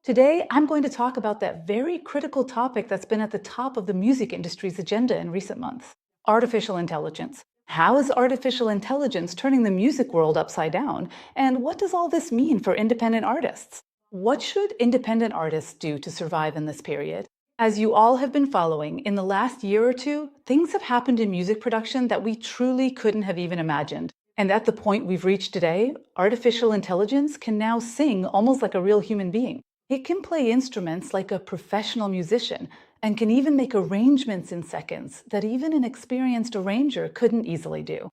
Today, I'm going to talk about that very critical topic that's been at the top of the music industry's agenda in recent months: artificial intelligence. How is artificial intelligence turning the music world upside down? And what does all this mean for independent artists? What should independent artists do to survive in this period? As you all have been following, in the last year or two, things have happened in music production that we truly couldn't have even imagined. And at the point we've reached today, artificial intelligence can now sing almost like a real human being. It can play instruments like a professional musician and can even make arrangements in seconds that even an experienced arranger couldn't easily do.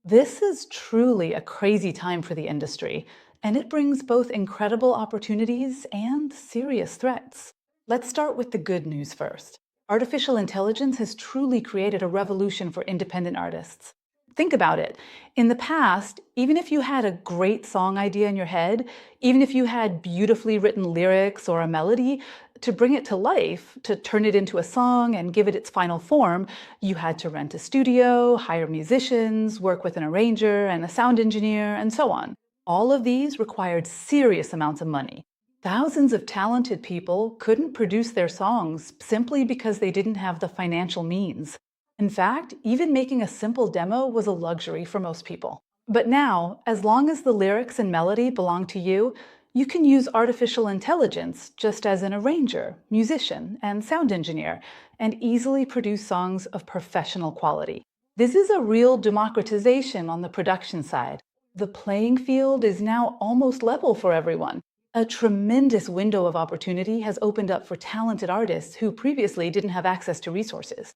This is truly a crazy time for the industry, and it brings both incredible opportunities and serious threats. Let's start with the good news first. Artificial intelligence has truly created a revolution for independent artists. Think about it. In the past, even if you had a great song idea in your head, even if you had beautifully written lyrics or a melody, to bring it to life, to turn it into a song and give it its final form, you had to rent a studio, hire musicians, work with an arranger and a sound engineer, and so on. All of these required serious amounts of money. Thousands of talented people couldn't produce their songs simply because they didn't have the financial means. In fact, even making a simple demo was a luxury for most people. But now, as long as the lyrics and melody belong to you, you can use artificial intelligence just as an arranger, musician, and sound engineer, and easily produce songs of professional quality. This is a real democratization on the production side. The playing field is now almost level for everyone. A tremendous window of opportunity has opened up for talented artists who previously didn't have access to resources.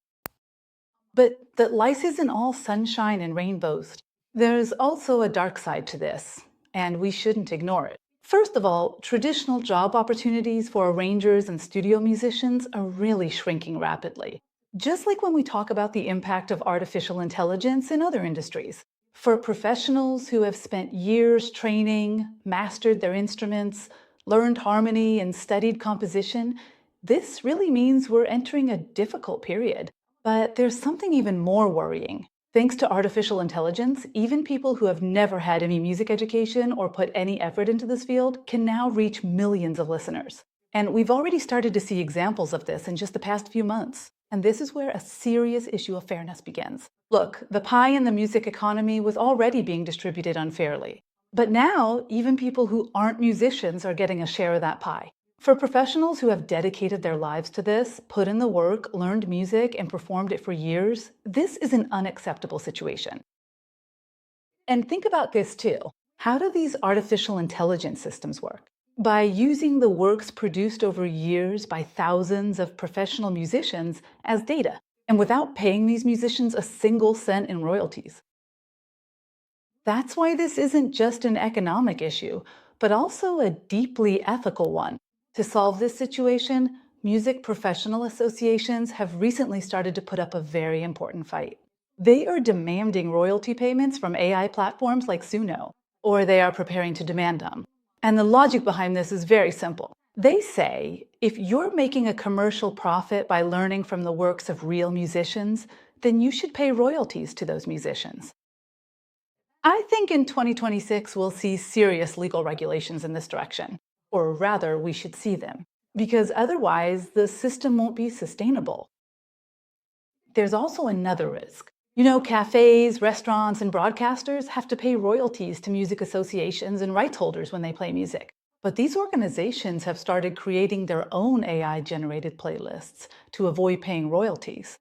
But that life isn't all sunshine and rainbows. There's also a dark side to this, and we shouldn't ignore it. First of all, traditional job opportunities for arrangers and studio musicians are really shrinking rapidly, just like when we talk about the impact of artificial intelligence in other industries. For professionals who have spent years training, mastered their instruments, learned harmony, and studied composition, this really means we're entering a difficult period. But there's something even more worrying. Thanks to artificial intelligence, even people who have never had any music education or put any effort into this field can now reach millions of listeners. And we've already started to see examples of this in just the past few months. And this is where a serious issue of fairness begins. Look, the pie in the music economy was already being distributed unfairly. But now, even people who aren't musicians are getting a share of that pie. For professionals who have dedicated their lives to this, put in the work, learned music, and performed it for years, this is an unacceptable situation. And think about this too. How do these artificial intelligence systems work? By using the works produced over years by thousands of professional musicians as data, and without paying these musicians a single cent in royalties. That's why this isn't just an economic issue, but also a deeply ethical one. To solve this situation, music professional associations have recently started to put up a very important fight. They are demanding royalty payments from AI platforms like Suno, or they are preparing to demand them. And the logic behind this is very simple. They say, if you're making a commercial profit by learning from the works of real musicians, then you should pay royalties to those musicians. I think in 2026 we'll see serious legal regulations in this direction. Or rather, we should see them, because otherwise the system won't be sustainable. There's also another risk. Cafes, restaurants, and broadcasters have to pay royalties to music associations and rights holders when they play music. But these organizations have started creating their own AI-generated playlists to avoid paying royalties.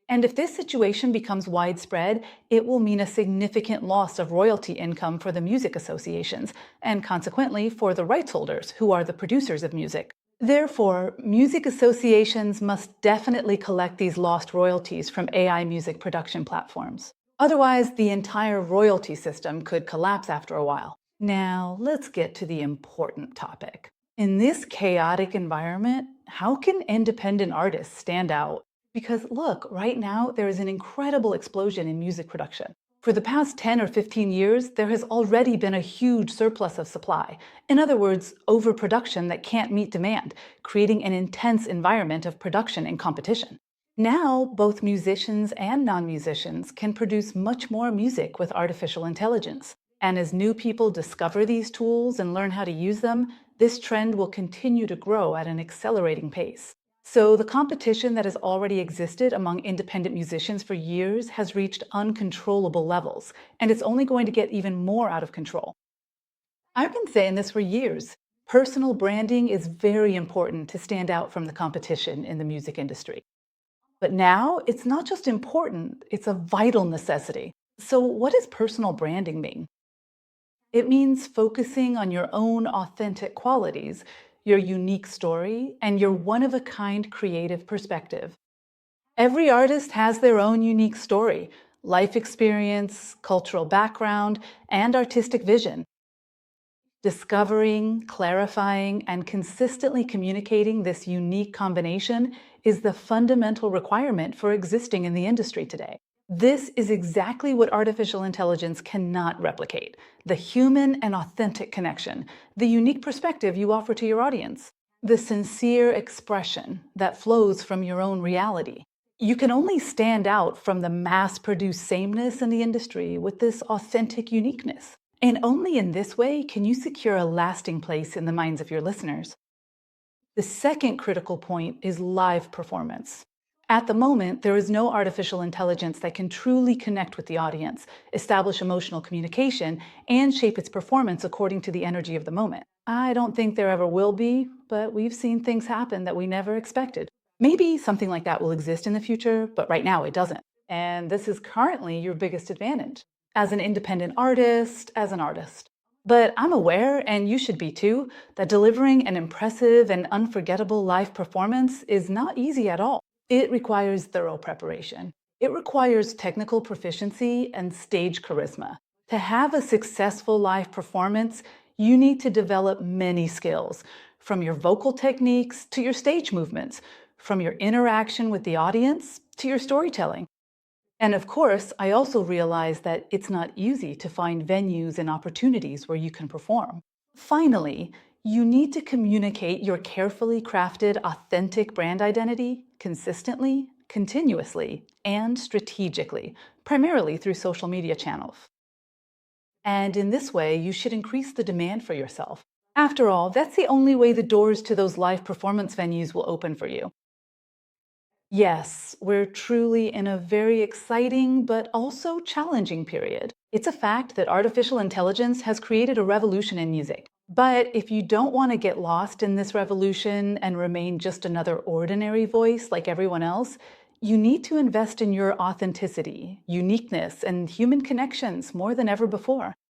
And if this situation becomes widespread, it will mean a significant loss of royalty income for the music associations, and consequently for the rights holders, who are the producers of music. Therefore, music associations must definitely collect these lost royalties from AI music production platforms. Otherwise, the entire royalty system could collapse after a while. Now, let's get to the important topic. In this chaotic environment, how can independent artists stand out? Because look, right now, there is an incredible explosion in music production. For the past 10 or 15 years, there has already been a huge surplus of supply. In other words, overproduction that can't meet demand, creating an intense environment of production and competition. Now, both musicians and non-musicians can produce much more music with artificial intelligence. And as new people discover these tools and learn how to use them, This trend will continue to grow at an accelerating pace. So, the competition that has already existed among independent musicians for years has reached uncontrollable levels, and it's only going to get even more out of control. I've been saying this for years. Personal branding is very important to stand out from the competition in the music industry. But now it's not just important, it's a vital necessity. So, what does personal branding mean? It means focusing on your own authentic qualities, your unique story, and your one of a kind creative perspective. Every artist has their own unique story, life experience, cultural background, and artistic vision. Discovering, clarifying, and consistently communicating this unique combination is the fundamental requirement for existing in the industry today. This is exactly what artificial intelligence cannot replicate: the human and authentic connection, the unique perspective you offer to your audience, the sincere expression that flows from your own reality. You can only stand out from the mass produced sameness in the industry with this authentic uniqueness. And only in this way can you secure a lasting place in the minds of your listeners. The second critical point is live performance. At the moment, there is no artificial intelligence that can truly connect with the audience, establish emotional communication, and shape its performance according to the energy of the moment. I don't think there ever will be, but we've seen things happen that we never expected. Maybe something like that will exist in the future, but right now it doesn't. And this is currently your biggest advantage as an independent artist, as an artist. But I'm aware, and you should be too, that delivering an impressive and unforgettable live performance is not easy at all. It requires thorough preparation. It requires technical proficiency and stage charisma. To have a successful live performance, you need to develop many skills, from your vocal techniques to your stage movements, from your interaction with the audience to your storytelling. And of course, I also realize that it's not easy to find venues and opportunities where you can perform. Finally, you need to communicate your carefully crafted, authentic brand identity consistently, continuously, and strategically, primarily through social media channels. And in this way, you should increase the demand for yourself. After all, that's the only way the doors to those live performance venues will open for you. Yes, we're truly in a very exciting but also challenging period. It's a fact that artificial intelligence has created a revolution in music. But if you don't want to get lost in this revolution and remain just another ordinary voice like everyone else, you need to invest in your authenticity, uniqueness, and human connections more than ever before.